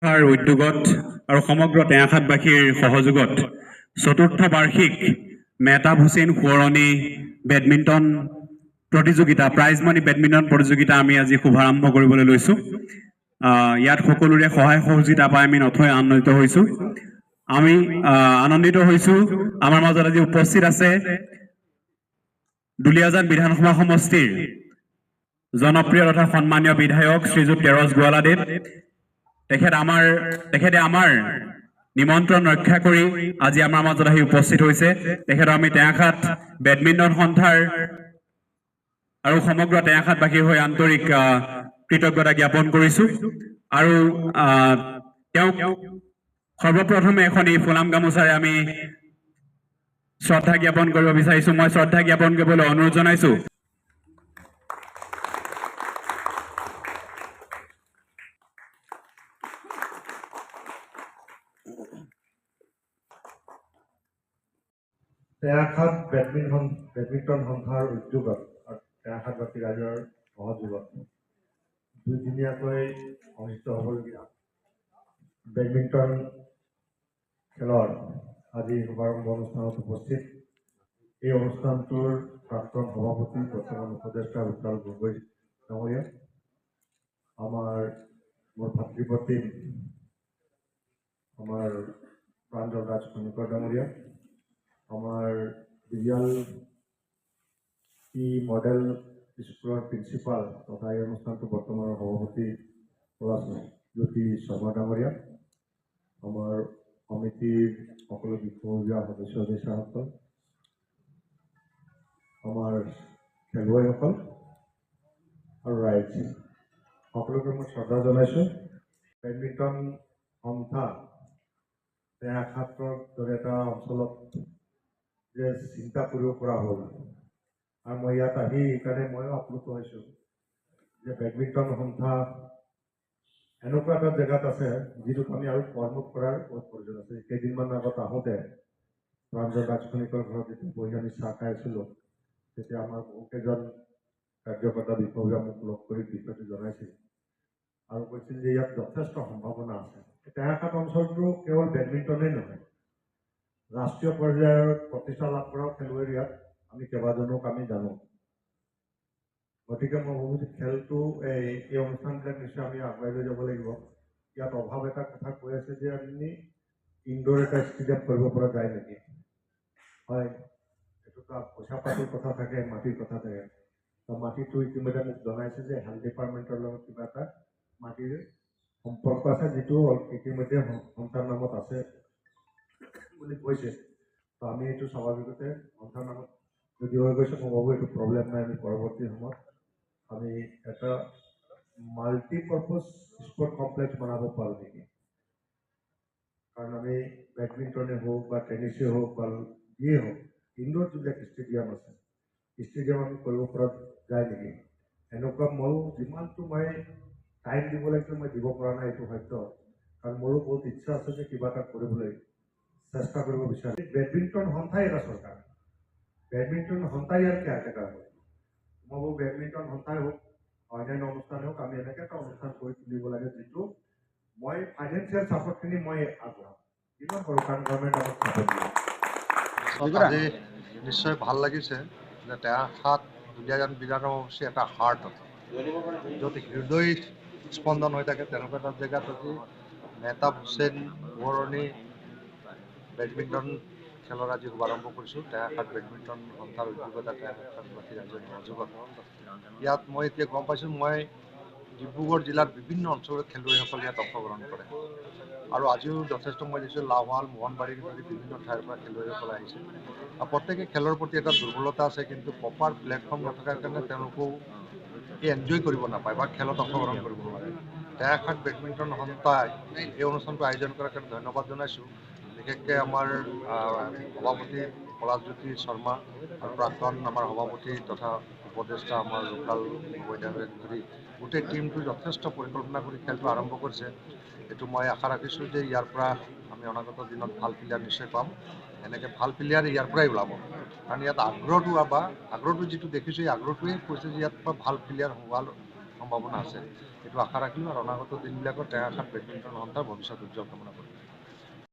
উদ্যোগত আৰু সমগ্ৰ টেঙাখাটবাসীৰ সহযোগত চতুৰ্থ বাৰ্ষিক মেহতাব হুছেইন সোঁৱৰণী বেডমিণ্টন প্ৰতিযোগিতা প্ৰাইজ মানি বেডমিণ্টন প্ৰতিযোগিতা আমি আজি শুভাৰম্ভ কৰিবলৈ লৈছোঁ। ইয়াত সকলোৰে সহায় সহযোগিতা পাই আমি নথৈ আনন্দিত হৈছোঁ। আমি আনন্দিত হৈছোঁ আমাৰ মাজত আজি উপস্থিত আছে দুলীয়াজান বিধানসভা সমষ্টিৰ জনপ্ৰিয় তথা সন্মানীয় বিধায়ক শ্ৰীযুত তেৰছ গোৱালাদেৱ। তেখেতে আমাৰ নিমন্ত্ৰণ ৰক্ষা কৰি আজি আমাৰ মাজত আহি উপস্থিত হৈছে। তেখেতক আমি টেঙাখাট বেডমিণ্টন সন্থাৰ আৰু সমগ্ৰ টেঙাখাটবাসীৰ হৈ আন্তৰিক কৃতজ্ঞতা জ্ঞাপন কৰিছোঁ। আৰু তেওঁক সৰ্বপ্ৰথমে এখন এই ফুলাম গামোচাৰে আমি শ্ৰদ্ধা জ্ঞাপন কৰিব বিচাৰিছোঁ। মই শ্ৰদ্ধা জ্ঞাপন কৰিবলৈ অনুৰোধ জনাইছোঁ। টেঙাখাট বেডমিণ্টন সন্থাৰ উদ্যোগত আৰু টেঙাখাটবাসী ৰাইজৰ সহযোগত দুইদিনীয়াকৈ অনুষ্ঠিত হ'বলগীয়া বেডমিণ্টন খেলৰ আজি শুভাৰম্ভ অনুষ্ঠানত উপস্থিত। এই অনুষ্ঠানটোৰ প্ৰাক্তন সভাপতি বৰ্তমান উপদেষ্টা উজ্জ্বল গগৈ ডাঙৰীয়া, মোৰ ভাতৃপ্ৰতিম আমাৰ প্ৰাঞ্জল ৰাজ খনিকৰ ডাঙৰীয়া, আমাৰ বিজয়াল মডেল স্কুলেৰ প্ৰিন্সিপাল তথা এই অনুষ্ঠানটো বৰ্তমান সভাপতি পলাশজ্যোতি শৰ্মা ডাঙৰীয়া, আমাৰ কমিটিৰ সকলো বিষয়ববীয়া সদস্য সদস্যসকল, আমাৰ খেলুৱৈসকল আৰু ৰাইজ সকলোকে মই শ্ৰদ্ধা জনাইছোঁ। বেডমিণ্টন সন্থা টেঙাখাটৰ দৰে এটা অঞ্চলত যে চিন্তা কৰিব পৰা হ'ল, আৰু মই ইয়াত আহি সেইকাৰণে ময়ো আপ্লুত হৈছোঁ যে বেডমিণ্টন সন্থা এনেকুৱা এটা জেগাত আছে যিটোক আমি আৰু প্ৰমোট কৰাৰ বহুত প্ৰয়োজন আছে। কেইদিনমান আগত আহোঁতে প্ৰাঞ্জল ৰাজখনিকৰ ঘৰত যেতিয়া বহি আমি চাহ খাই আছিলোঁ, তেতিয়া আমাৰ বহুকেইজন কাৰ্যকৰ্তা বিষয়ববীয়া মোক লগ কৰি বিষয়টো জনাইছিল আৰু কৈছিল যে ইয়াত যথেষ্ট সম্ভাৱনা আছে। টেঙাখাট অঞ্চলটো কেৱল বেডমিণ্টনেই নহয়, ৰাষ্ট্ৰীয় পৰ্যায়ৰ প্ৰতিষ্ঠা লাভ কৰা খেলুৱৈৰ ইয়াত আমি কেইবাজনক আমি জানো। গতিকে মই ভাবোঁ যে খেলটো এই অনুষ্ঠানবিলাক নিশ্চয় আমি আগুৱাই লৈ যাব লাগিব। ইয়াত অভাৱ এটা কথা কৈ আছে যে আমি ইনডোৰ এটা ষ্টেডিয়াম কৰিব পৰা যায় নেকি? হয়, এইটোতো পইচা পাতিৰ কথা থাকে, মাটিৰ কথা থাকে। মাটিটো ইতিমধ্যে মোক জনাইছে যে হেল্থ ডিপাৰ্টমেণ্টৰ লগত কিবা এটা মাটিৰ সম্পৰ্ক আছে, যিটো ইতিমধ্যে সন্থাৰ নামত আছে বুলি কৈছে। তো আমি এইটো স্বাভাৱিকতে সন্থাৰ নামত যদি হৈ গৈছে, মই ভাবোঁ এইটো প্ৰব্লেম নাই। আমি পৰৱৰ্তী সময়ত আমি এটা মাল্টিপাৰ্পজ স্পৰ্ট কমপ্লেক্স বনাব পাৰোঁ নেকি? কাৰণ আমি বেডমিণ্টনে হওক বা টেনিছেই হওক বা যিয়েই হওক, ইনডোৰ যিবিলাক ষ্টেডিয়াম আছে, ষ্টেডিয়াম আমি কৰিব পৰা যায় নেকি? এনেকুৱা ময়ো যিমানটো মই টাইম দিব লাগিছিল মই দিব পৰা নাই, এইটো সত্য। কাৰণ মোৰো বহুত ইচ্ছা আছে যে কিবা এটা কৰিবলৈ চেষ্টা কৰিব বিচাৰোঁ। বেডমিণ্টন সন্থাই এটা চৰকাৰ, বেডমিণ্টন সন্থাই ইয়াৰ কেয়াৰটেকাৰ হয়। মই ভাবোঁ বেডমিণ্টন সন্থাই হওক, অন্যান্য অনুষ্ঠান হওক, আমি এনেকৈ এটা অনুষ্ঠান কৰি তুলিব লাগে যিটো মই ফাইনেন্সিয়েল ছাপৰ্টখিনি মই আগবঢ়াম, যিমান কৰোঁ, কাৰণ গভৰ্ণমেণ্ট আমাক ছাপৰ্ট দিয়ে। আজি নিশ্চয় ভাল লাগিছে যে টেঙাখাট দুলীয়াজান বিধানসভা সমষ্টি এটা হাৰ্ট আছে, য'ত হৃদয় স্পন্দন হৈ থাকে। তেনেকুৱা এটা জেগাত আজি মেহতাব হুছেইন সোঁৱৰণী বেডমিণ্টন খেলৰ আজি শুভাৰম্ভ কৰিছোঁ। টেঙাখাট বেডমিণ্টন সন্থাৰ উদ্যোগতা টেঙাখাটবাসী ৰাইজৰ সহযোগত। ইয়াত মই এতিয়া গম পাইছোঁ, মই ডিব্ৰুগড় জিলাৰ বিভিন্ন অঞ্চলৰ খেলুৱৈসকলে ইয়াত অংশগ্ৰহণ কৰে আৰু আজিও যথেষ্ট মই দেখিছোঁ লাহোৱাল, মোহনবাৰীৰ ধৰি বিভিন্ন ঠাইৰ পৰা খেলুৱৈসকলে আহিছে। আৰু প্ৰত্যেকে খেলৰ প্ৰতি এটা দুৰ্বলতা আছে, কিন্তু প্ৰপাৰ প্লেটফৰ্ম নথকাৰ কাৰণে তেওঁলোকেও এনজয় কৰিব নাপায় বা খেলত অংশগ্ৰহণ কৰিব নোৱাৰে। টেঙাখাট বেডমিণ্টন সন্থাই এই অনুষ্ঠানটো আয়োজন কৰাৰ কাৰণে ধন্যবাদ জনাইছোঁ। বিশেষকৈ আমাৰ সভাপতি পলাশজ্যোতি শৰ্মা আৰু প্ৰাক্তন আমাৰ সভাপতি তথা উপদেষ্টা আমাৰ লোকাল বৈধাৱিক ধৰি গোটেই টিমটো যথেষ্ট পৰিকল্পনা কৰি খেলটো আৰম্ভ কৰিছে। এইটো মই আশা ৰাখিছোঁ যে ইয়াৰ পৰা আমি অনাগত দিনত ভাল প্লেয়াৰ নিশ্চয় পাম। এনেকৈ ভাল প্লেয়াৰ ইয়াৰ পৰাই ওলাব, কাৰণ ইয়াত আগ্ৰহটো যিটো দেখিছোঁ, এই আগ্ৰহটোৱে কৈছে যে ইয়াৰ পৰা ভাল প্লেয়াৰ সম্ভাৱনা আছে এইটো আশা ৰাখিলোঁ আৰু অনাগত দিনবিলাকত টেঙাখাত বেডমিণ্টন সন্থাৰ ভৱিষ্যত উজ্জ্বল কামনা কৰিলোঁ